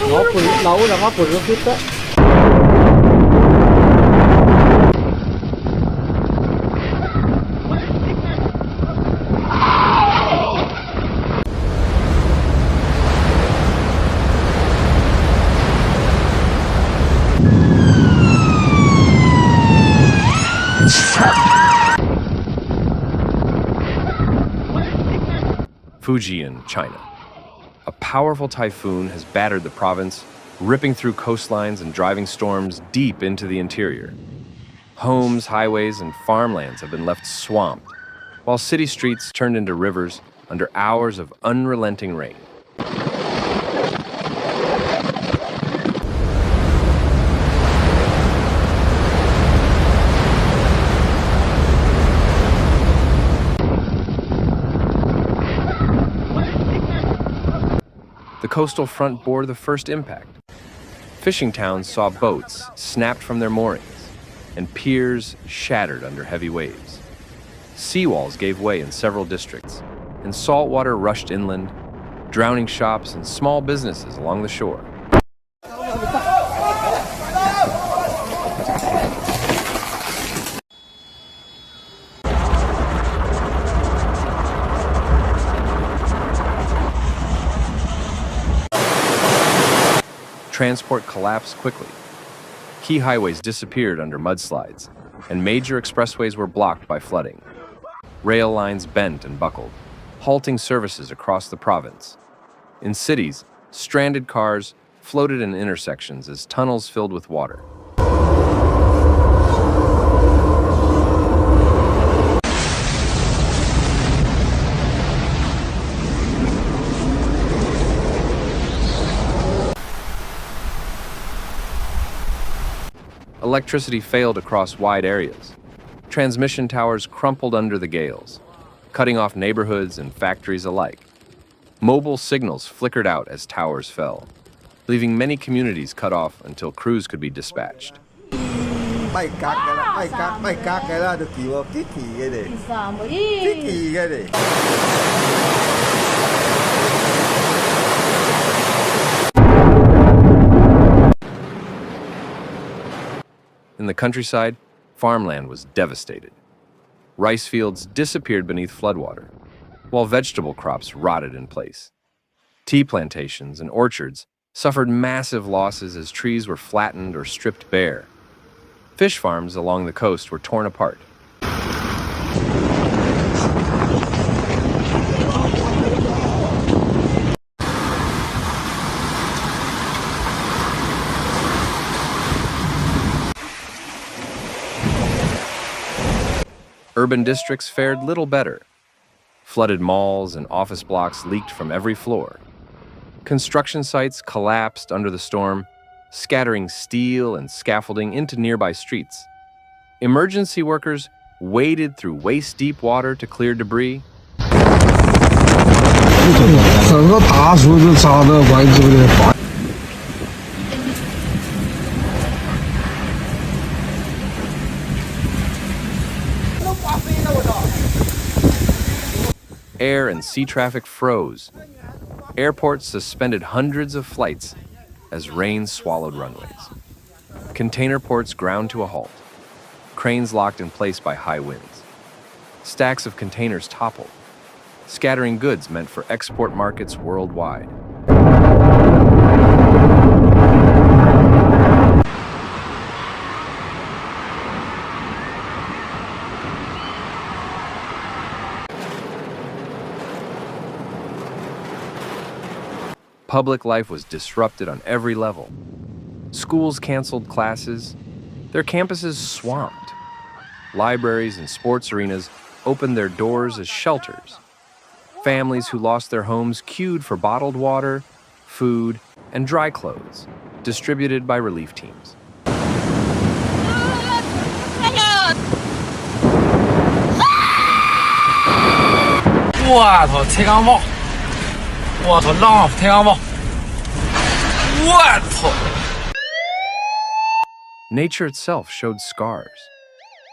Nó phun nấu là nó phun rất đó. Fujian, China. A powerful typhoon has battered the province, ripping through coastlines and driving storms deep into the interior. Homes, highways, and farmlands have been left swamped, while city streets turned into rivers under hours of unrelenting rain. The coastal front bore the first impact. Fishing towns saw boats snapped from their moorings and piers shattered under heavy waves. Seawalls gave way in several districts, and salt water rushed inland, drowning shops and small businesses along the shore. Transport collapsed quickly. Key highways disappeared under mudslides, and major expressways were blocked by flooding. Rail lines bent and buckled, halting services across the province. In cities, stranded cars floated in intersections as tunnels filled with water. Electricity failed across wide areas. Transmission towers crumpled under the gales, cutting off neighborhoods and factories alike. Mobile signals flickered out as towers fell, leaving many communities cut off until crews could be dispatched. In the countryside, farmland was devastated. Rice fields disappeared beneath floodwater, while vegetable crops rotted in place. Tea plantations and orchards suffered massive losses as trees were flattened or stripped bare. Fish farms along the coast were torn apart. Urban districts fared little better. Flooded malls and office blocks leaked from every floor. Construction sites collapsed under the storm, scattering steel and scaffolding into nearby streets. Emergency workers waded through waist-deep water to clear debris. Air and sea traffic froze. Airports suspended hundreds of flights as rain swallowed runways. Container ports ground to a halt, cranes locked in place by high winds. Stacks of containers toppled, scattering goods meant for export markets worldwide. Public life was disrupted on every level. Schools canceled classes, their campuses swamped. Libraries and sports arenas opened their doors as shelters. Families who lost their homes queued for bottled water, food, and dry clothes, distributed by relief teams. Nature itself showed scars.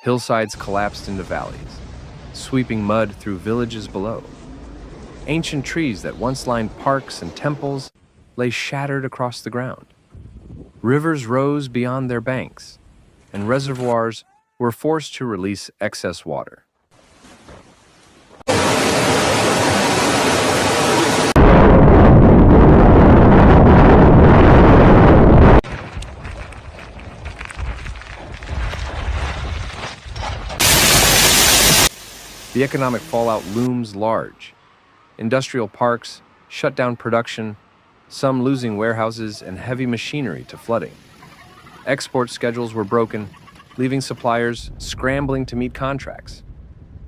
Hillsides collapsed into valleys, sweeping mud through villages below. Ancient trees that once lined parks and temples lay shattered across the ground. Rivers rose beyond their banks, and reservoirs were forced to release excess water. The economic fallout looms large. Industrial parks shut down production, some losing warehouses and heavy machinery to flooding. Export schedules were broken, leaving suppliers scrambling to meet contracts.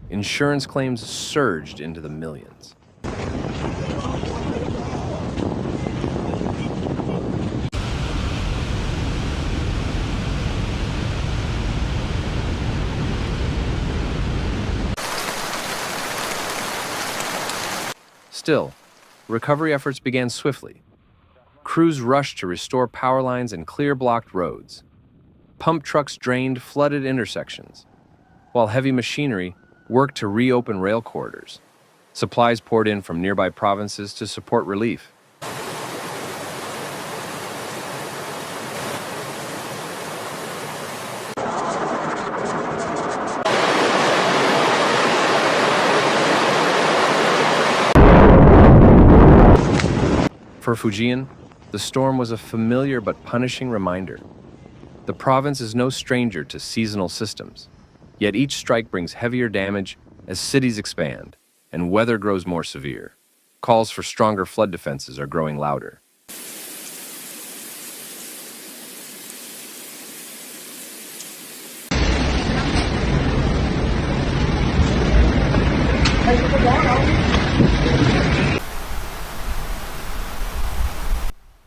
Insurance claims surged into the millions. Still, recovery efforts began swiftly. Crews rushed to restore power lines and clear blocked roads. Pump trucks drained flooded intersections, while heavy machinery worked to reopen rail corridors. Supplies poured in from nearby provinces to support relief. For Fujian, the storm was a familiar but punishing reminder. The province is no stranger to seasonal systems, yet each strike brings heavier damage as cities expand and weather grows more severe. Calls for stronger flood defenses are growing louder.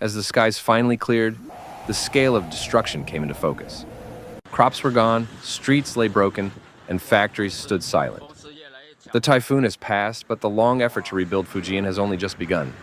As the skies finally cleared, the scale of destruction came into focus. Crops were gone, streets lay broken, and factories stood silent. The typhoon has passed, but the long effort to rebuild Fujian has only just begun.